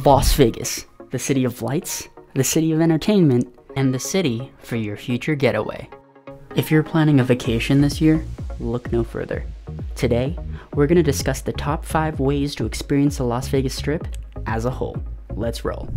Las Vegas, the city of lights, the city of entertainment, and the city for your future getaway. If you're planning a vacation this year, look no further. Today, we're going to discuss the top 5 ways to experience the Las Vegas Strip as a whole. Let's roll.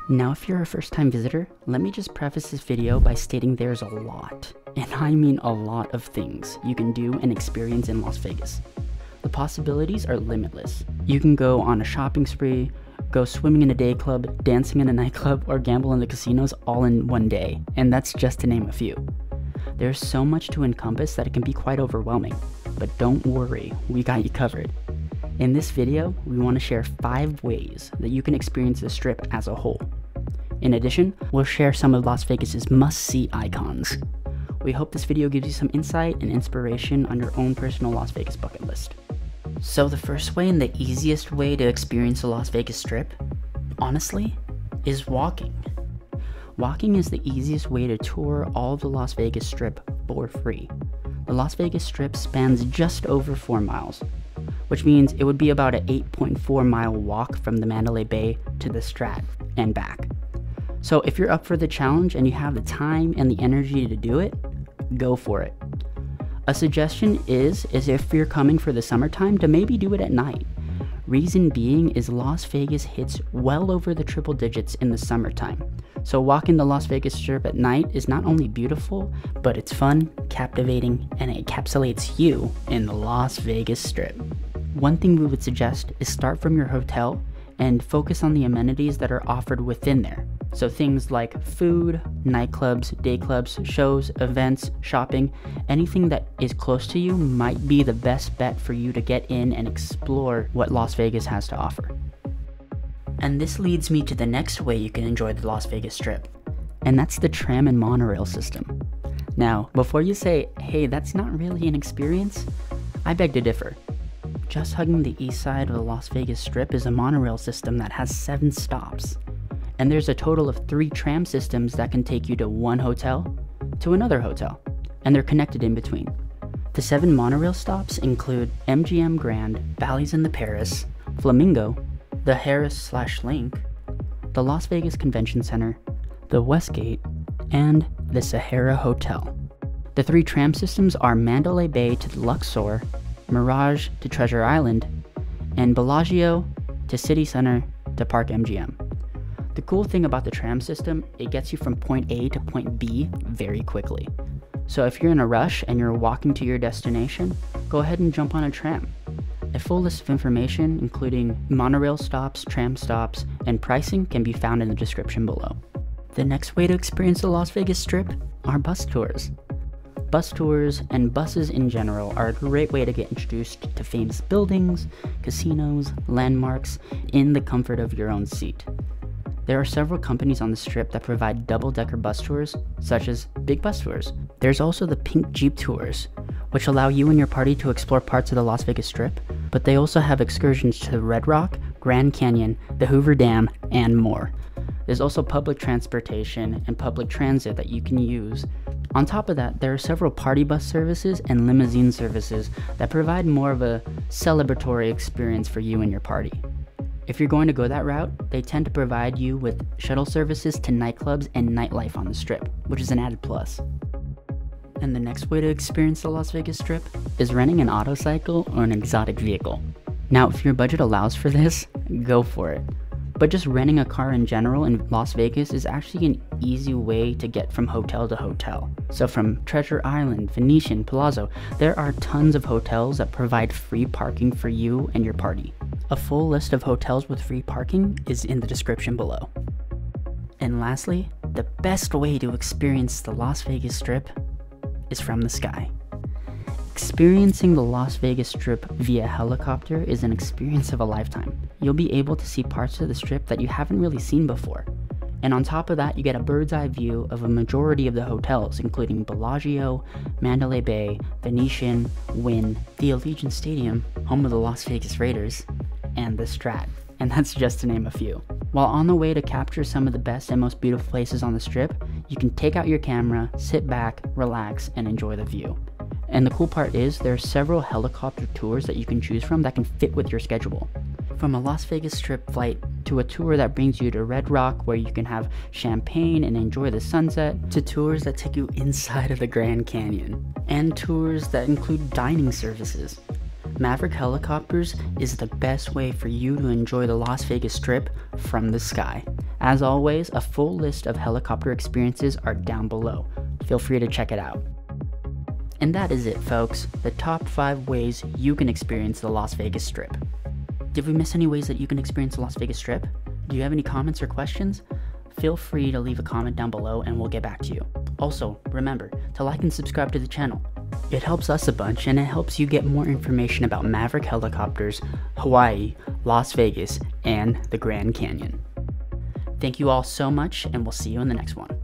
Now, if you're a first-time visitor, let me just preface this video by stating there's a lot, and I mean a lot of things you can do and experience in Las Vegas. The possibilities are limitless. You can go on a shopping spree, go swimming in a day club, dancing in a nightclub, or gamble in the casinos all in one day, and that's just to name a few. There's so much to encompass that it can be quite overwhelming, but don't worry, we got you covered. In this video, we want to share 5 ways that you can experience the Strip as a whole. In addition, we'll share some of Las Vegas's must-see icons. We hope this video gives you some insight and inspiration on your own personal Las Vegas bucket list. So the first way and the easiest way to experience the Las Vegas Strip, honestly, is walking. Walking is the easiest way to tour all of the Las Vegas Strip for free. The Las Vegas Strip spans just over 4 miles. Which means it would be about an 8.4 mile walk from the Mandalay Bay to the Strat and back. So if you're up for the challenge and you have the time and the energy to do it, go for it. A suggestion is if you're coming for the summertime to maybe do it at night. Reason being is Las Vegas hits well over the triple digits in the summertime. So walking the Las Vegas Strip at night is not only beautiful, but it's fun, captivating, and it encapsulates you in the Las Vegas Strip. One thing we would suggest is start from your hotel and focus on the amenities that are offered within there. So things like food, nightclubs, day clubs, shows, events, shopping, anything that is close to you might be the best bet for you to get in and explore what Las Vegas has to offer. And this leads me to the next way you can enjoy the Las Vegas Strip, and that's the Tram and Monorail system. Now, before you say, hey, that's not really an experience, I beg to differ. Just hugging the east side of the Las Vegas Strip is a monorail system that has 7 stops. And there's a total of 3 tram systems that can take you to one hotel to another hotel, and they're connected in between. The 7 monorail stops include MGM Grand, Bally's in the Paris, Flamingo, the Harris/Link, the Las Vegas Convention Center, the Westgate, and the Sahara Hotel. The 3 tram systems are Mandalay Bay to the Luxor, Mirage to Treasure Island, and Bellagio to City Center to Park MGM. The cool thing about the tram system, it gets you from point A to point B very quickly. So if you're in a rush and you're walking to your destination, go ahead and jump on a tram. A full list of information, including monorail stops, tram stops, and pricing can be found in the description below. The next way to experience the Las Vegas Strip are bus tours. Bus tours and buses in general are a great way to get introduced to famous buildings, casinos, landmarks in the comfort of your own seat. There are several companies on the Strip that provide double-decker bus tours, such as Big Bus Tours. There's also the Pink Jeep Tours, which allow you and your party to explore parts of the Las Vegas Strip, but they also have excursions to Red Rock, Grand Canyon, the Hoover Dam, and more. There's also public transportation and public transit that you can use. On top of that, there are several party bus services and limousine services that provide more of a celebratory experience for you and your party. If you're going to go that route, they tend to provide you with shuttle services to nightclubs and nightlife on the Strip, which is an added plus. And the next way to experience the Las Vegas Strip is renting an autocycle or an exotic vehicle. Now, if your budget allows for this, go for it. But just renting a car in general in Las Vegas is actually an easy way to get from hotel to hotel. So from Treasure Island, Venetian, Palazzo, there are tons of hotels that provide free parking for you and your party. A full list of hotels with free parking is in the description below. And lastly, the best way to experience the Las Vegas Strip is from the sky. Experiencing the Las Vegas Strip via helicopter is an experience of a lifetime. You'll be able to see parts of the Strip that you haven't really seen before. And on top of that, you get a bird's eye view of a majority of the hotels, including Bellagio, Mandalay Bay, Venetian, Wynn, the Allegiant Stadium, home of the Las Vegas Raiders, and the Strat. and that's just to name a few. While on the way to capture some of the best and most beautiful places on the Strip, you can take out your camera, sit back, relax, and enjoy the view. And the cool part is there are several helicopter tours that you can choose from that can fit with your schedule. From a Las Vegas Strip flight to a tour that brings you to Red Rock where you can have champagne and enjoy the sunset, to tours that take you inside of the Grand Canyon, and tours that include dining services. Maverick Helicopters is the best way for you to enjoy the Las Vegas Strip from the sky. As always, a full list of helicopter experiences are down below. Feel free to check it out. And that is it, folks, the top 5 ways you can experience the Las Vegas Strip. Did we miss any ways that you can experience the Las Vegas Strip? Do you have any comments or questions? Feel free to leave a comment down below and we'll get back to you. Also, remember to like and subscribe to the channel. It helps us a bunch and it helps you get more information about Maverick Helicopters, Hawaii, Las Vegas, and the Grand Canyon. Thank you all so much and we'll see you in the next one.